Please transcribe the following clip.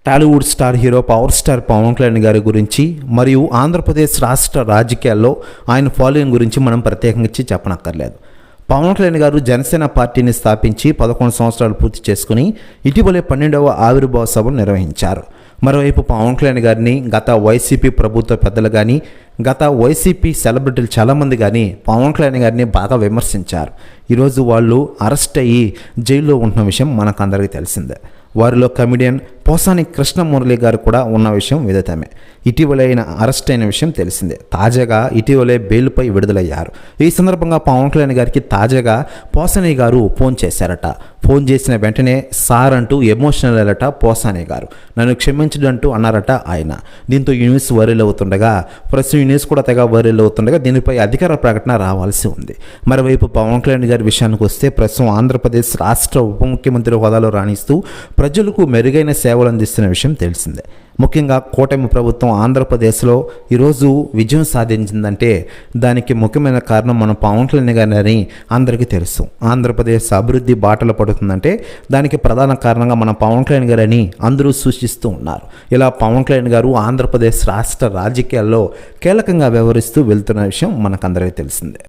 Tollywood star hero power star Pawan Kalyan గారి గురించి మరియు ఆంధ్రప్రదేశ్ రాష్ట్ర రాజకీయాల్లో ఆయన ఫాలోయింగ్ గురించి మనం ప్రత్యేకించి చెప్పనక్కర్లేదు. పవన్ కళ్యాణ్ గారు జనసేన పార్టీని స్థాపించి 11 సంవత్సరాలు పూర్తి చేసుకుని ఇటీవలే 12వ ఆవిర్భావ సభను నిర్వహించారు. మరోవైపు పవన్ కళ్యాణ్ గారిని గత వైసీపీ ప్రభుత్వ పెద్దలు కానీ గత వైసీపీ సెలబ్రిటీలు చాలామంది కానీ పవన్ కళ్యాణ్ గారిని బాగా విమర్శించారు. ఈరోజు వాళ్ళు అరెస్ట్ అయ్యి జైల్లో ఉంటున్న విషయం మనకందరికీ తెలిసిందే. వారిలో కమెడియన్ పోసాని కృష్ణమురళి గారు కూడా ఉన్న విషయం విదితమే. ఇటీవలే ఆయన అరెస్ట్ అయిన విషయం తెలిసిందే. తాజాగా ఇటీవలే బెయిల్పై విడుదలయ్యారు. ఈ సందర్భంగా పవన్ కళ్యాణ్ గారికి తాజాగా పోసాని గారు ఫోన్ చేశారట. ఫోన్ చేసిన వెంటనే సార్ అంటూ ఎమోషనల్ అయ్యారట పోసాని గారు. నన్ను క్షమించడంటూ అన్నారట ఆయన. దీంతో ఈ న్యూస్ వైరల్ అవుతుండగా, ప్రస్తుతం ఈ న్యూస్ కూడా తెగ వైరల్ అవుతుండగా దీనిపై అధికార ప్రకటన రావాల్సి ఉంది. మరోవైపు పవన్ కళ్యాణ్ గారి విషయానికి వస్తే ప్రస్తుతం ఆంధ్రప్రదేశ్ రాష్ట్ర ఉప ముఖ్యమంత్రి హోదాలో రాణిస్తూ ప్రజలకు మెరుగైన సేవలు అందిస్తున్న విషయం తెలిసిందే. ముఖ్యంగా కూటమి ప్రభుత్వం ఆంధ్రప్రదేశ్లో ఈరోజు విజయం సాధించిందంటే దానికి ముఖ్యమైన కారణం మన పవన్ కళ్యాణ్ గారిని అందరికీ తెలుసు. ఆంధ్రప్రదేశ్ అభివృద్ధి బాటలు పడుతుందంటే దానికి ప్రధాన కారణంగా మన పవన్ కళ్యాణ్ గారని అందరూ సూచిస్తూ ఉన్నారు. ఇలా పవన్ కళ్యాణ్ గారు ఆంధ్రప్రదేశ్ రాష్ట్ర రాజకీయాల్లో కీలకంగా వ్యవహరిస్తూ వెళ్తున్న విషయం మనకందరికీ తెలిసిందే.